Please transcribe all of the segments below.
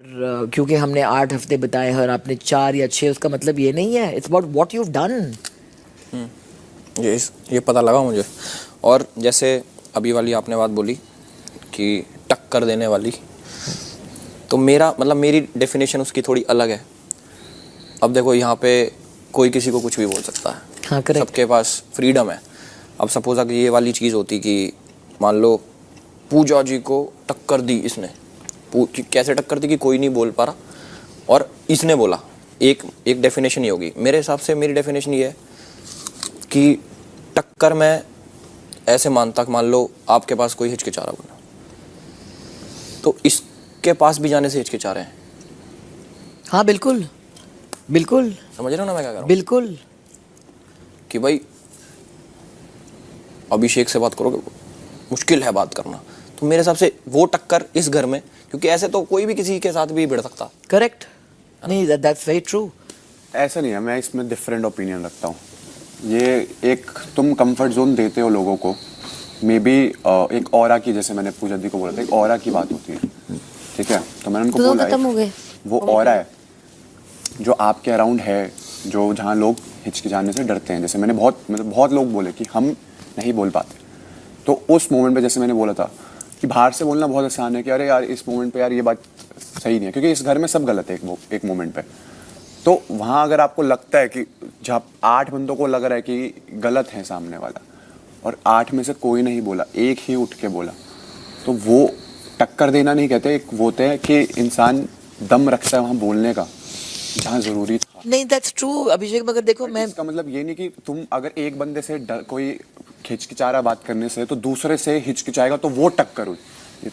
क्योंकि हमने 8 हफ्ते बताए हैं और आपने 4 या 6, उसका मतलब ये नहीं है. It's about what you have done. ये पता लगा मुझे. और जैसे अभी वाली आपने बात बोली कि टक्कर देने वाली, तो मेरी डेफिनेशन उसकी थोड़ी अलग है. अब देखो, यहाँ पे कोई किसी को कुछ भी बोल सकता है. हाँ, करेक्ट. सबके पास फ्रीडम है. अब सपोज अगर ये वाली चीज़ होती कि मान लो पूजा जी को टक्कर दी इसने, कैसे टक्कर दी कि कोई नहीं बोल पा रहा और इसने बोला, एक डेफिनेशन ही होगी. मेरे हिसाब से मेरी डेफिनेशन ये है कि टक्कर मैं ऐसे मानता कि मान लो आपके पास कोई हिचकिचा रहा बना, तो इसके पास भी जाने से हिचकिचा रहे हैं. हाँ, बिल्कुल बिल्कुल. समझ रहे हो ना मैं क्या कर रहा हूँ? बिल्कुल. कि भाई अभिषेक से बात करोगे, मुश्किल है बात करना. तो मेरे हिसाब से वो टक्कर इस घर में, क्योंकि ऐसे तो कोई भी किसी के साथ भी भिड़ सकता. करेक्ट. नहीं, दैट्स वेरी ट्रू. ऐसा नहीं है, मैं इसमें डिफरेंट ओपिनियन रखता हूँ. ये एक तुम कंफर्ट जोन देते हो लोगों को, मे बी एक ऑरा की, जैसे मैंने पूजा दी को बोला था, एक ऑरा की बात होती है. ठीक है, तो मैंने उनको बोला खत्म हो गए. वो ऑरा है जो आपके अराउंड है, जो जहाँ लोग हिचकिचाने से डरते हैं. जैसे मैंने बहुत लोग बोले कि हम नहीं बोल पाते, तो उस मोमेंट पे जैसे मैंने बोला था कि बाहर से बोलना बहुत आसान है कि अरे यार इस मोमेंट पे यार ये बात सही नहीं है, क्योंकि इस घर में सब गलत है एक मोमेंट पे. तो वहाँ अगर आपको लगता है कि जब 8 बंदों को लग रहा है कि गलत है सामने वाला और 8 में से कोई नहीं बोला, एक ही उठ के बोला, तो वो टक्कर देना नहीं कहते. एक वो होता है कि इंसान दम रखता है वहाँ बोलने का जहाँ जरूरी था. नहीं, दैट्स ट्रू अभिषेक. मगर देखो, मैं इसका मतलब ये नहीं कि तुम अगर एक बंदे से कोई हिचकिचा रहा बात करने से, तो दूसरे से हिचकिचाएगा तो वो टक्कर हुई. ये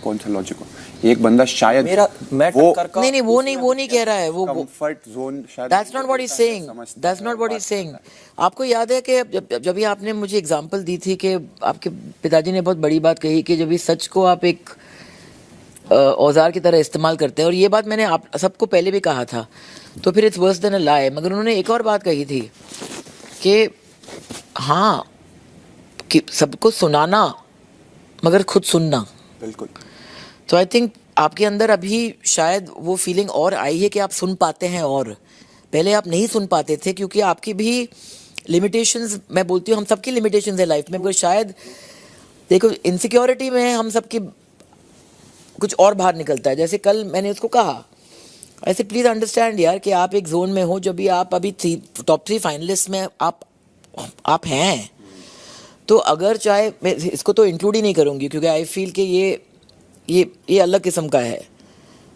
कौन सा लॉजिक हो? एक बंदा शायद मैं टक्कर का नहीं, वो नहीं कह रहा है. वो कंफर्ट जोन शायद. That's not what he is saying. That's not what he is saying. आपको याद है कि जब ही आपने मुझे एग्जांपल दी थी कि आपके पिताजी ने बहुत बड़ी बात कही कि जब इस सच को आप एक औजार की तरह इस्तेमाल करते हैं, और ये बात मैंने आप सबको पहले भी कहा था, तो फिर इट्स वर्स देन अ लाई. मगर उन्होंने एक और बात कही थी कि हाँ, कि सबको सुनाना मगर खुद सुनना. बिल्कुल. तो आई थिंक आपके अंदर अभी शायद वो फीलिंग और आई है कि आप सुन पाते हैं, और पहले आप नहीं सुन पाते थे क्योंकि आपकी भी लिमिटेशंस, मैं बोलती हूँ हम सबकी लिमिटेशंस है लाइफ में, मगर शायद देखो इनसिक्योरिटी में हम सबकी कुछ और बाहर निकलता है. जैसे कल मैंने उसको कहा, ऐसे प्लीज़ अंडरस्टैंड यार कि आप एक जोन में हो जब भी आप अभी टॉप 3 फाइनलिस्ट में आप हैं, तो अगर चाहे मैं इसको तो इंक्लूड ही नहीं करूँगी क्योंकि आई फील कि ये अलग किस्म का है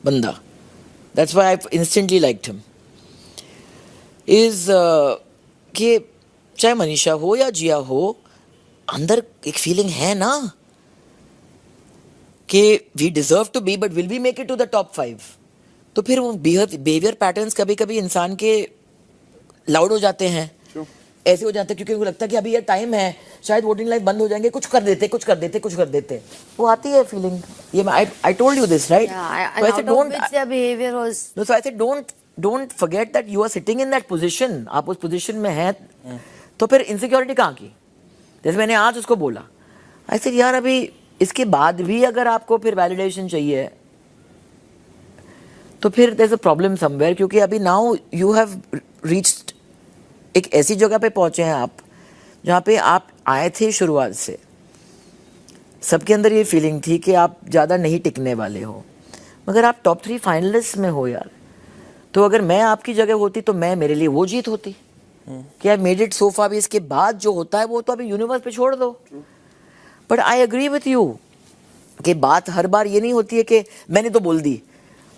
बंदा. That's why I instantly liked him. Is कि चाहे मनीषा हो या जिया हो, अंदर एक फीलिंग है ना कि we deserve to be, but will we make it to the top 5. तो फिर वो बिहेवियर पैटर्न्स कभी कभी इंसान के लाउड हो जाते हैं. ऐसे हो जाते हैं क्योंकि उनको लगता है कि अभी ये टाइम है, शायद वोटिंग लाइफ बंद हो जाएंगे, कुछ कर देते. वो आती है फीलिंग. ये I told you this, right? So I said don't forget that you are sitting in that position. आप उस पोजीशन में हैं, तो फिर इनसिक्योरिटी कहाँ की? जैसे मैंने आज उसको बोला, I said यार अभी इसके बाद भी अगर आपको फिर वैलिडेशन चाहिए तो फिर there's a problem somewhere, क्योंकि अभी now you have reached एक ऐसी जगह पे पहुंचे हैं आप जहाँ पे आप आए थे शुरुआत से. सबके अंदर ये फीलिंग थी कि आप ज़्यादा नहीं टिकने वाले हो, मगर आप टॉप 3 फाइनलिस्ट में हो यार. तो अगर मैं आपकी जगह होती तो मेरे लिए वो जीत होती कि आई मेड इट सो फार. भी इसके बाद जो होता है वो तो अभी यूनिवर्स पे छोड़ दो. But I agree with you कि बात हर बार ये नहीं होती है कि मैंने तो बोल दी.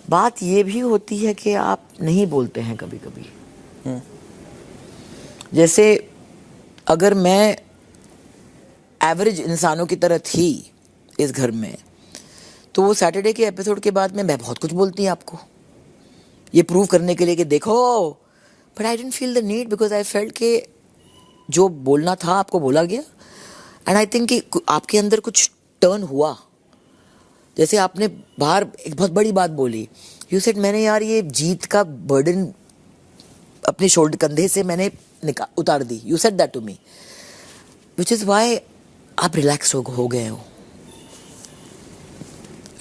बात ये भी होती है कि आप नहीं बोलते हैं कभी कभी. जैसे अगर मैं एवरेज इंसानों की तरह थी इस घर में, तो वो सैटरडे के एपिसोड के बाद में मैं बहुत कुछ बोलती हूँ आपको, ये प्रूव करने के लिए कि देखो. But I didn't feel the need because I felt कि जो बोलना था आपको बोला गया. एंड आई थिंक कि आपके अंदर कुछ टर्न हुआ. जैसे आपने बाहर एक बहुत बड़ी बात बोली, यू सेड मैंने यार ये जीत का बर्डन अपने शोल्डर कंधे से मैंने उतार दी. You said that to me, which is why आप रिलैक्स हो गए हो.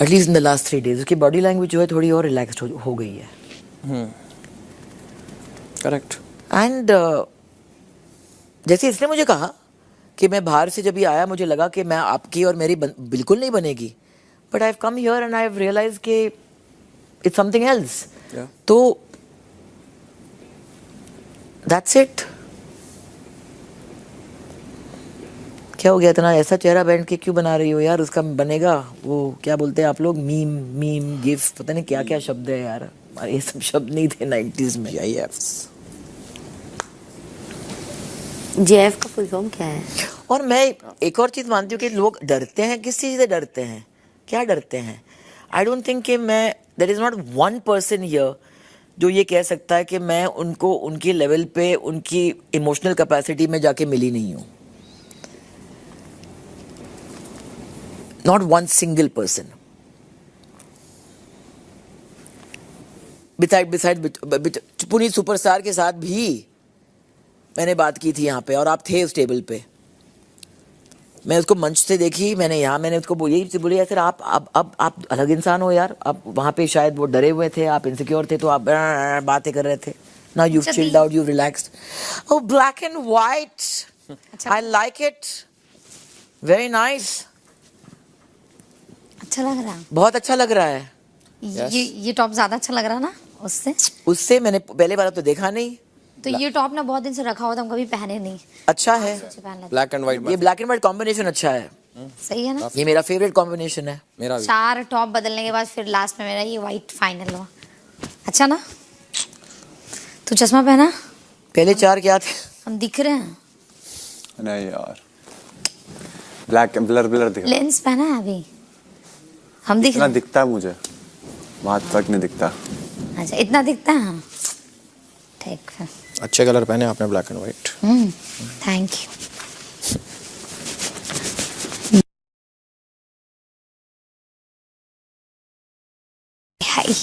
At least in the last 3 days उसकी बॉडी लैंग्वेज जो है थोड़ी और रिलैक्स्ड हो गई है. करेक्ट. एंड जैसे इसने मुझे कहा कि मैं बाहर से जब ये आया मुझे लगा कि मैं आपकी और मेरी बिल्कुल नहीं बनेगी, but I have come here and I have realise कि इट्स समथिंग एल्स. तो दैट्स इट. क्या हो गया इतना ऐसा चेहरा बैंड के क्यों बना रही हो यार? उसका बनेगा वो क्या बोलते हैं आप लोग, मीम गिफ, पता नहीं क्या क्या शब्द है यार. ये सब शब्द नहीं थे 90s में. जेएफ का फुल फॉर्म क्या है? और मैं एक और चीज़ मानती हूँ कि लोग डरते हैं. किस चीज़ से डरते हैं? क्या डरते हैं? आई डोंट थिंक कि मैं there is not one person here जो ये कह सकता है कि मैं उनको उनके लेवल पे उनकी इमोशनल कैपेसिटी में जाके मिली नहीं हूँ. Not one single person. Beside Puneet superstar के साथ भी मैंने बात की थी यहाँ पे और आप थे उस टेबल पे. मैं उसको मंच से देखी, मैंने उसको यही बोली सर आप अलग इंसान हो यार. आप वहाँ पे शायद वो डरे हुए थे, आप इनसिक्योर थे तो आप बातें कर रहे थे. Now you chilled out, you relaxed. Oh black and white, I like it, very nice. अच्छा लग रहा है. बहुत अच्छा लग रहा है. ये टॉप ज्यादा अच्छा लग रहा है ना उससे मैंने पहले बार तो देखा नहीं. तो ये टॉप ना बहुत दिन से रखा हुआ था, हम कभी पहने नहीं. अच्छा है. पहन लेते. Black and white. ये ब्लैक एंड व्हाइट कॉम्बिनेशन अच्छा है. सही है ना? ये मेरा फेवरेट कॉम्बिनेशन है. मेरा भी. 4 टॉप बदलने के बाद फिर लास्ट में मेरा ये व्हाइट फाइनल हुआ. अच्छा ना? तू चश्मा पहना. पहले 4 क्या थे? हम दिख रहे हैं. नहीं यार, ब्लैक ब्लर दिख रहा है. लेंस पहना है अभी. हम दिख इतना रहे हैं. दिखता है मुझे, बहुत फर्क नहीं दिखता. अच्छा इतना दिखता है. हाँ ठीक है. अच्छे कलर पहने आपने, black and white. Thank you. Hi.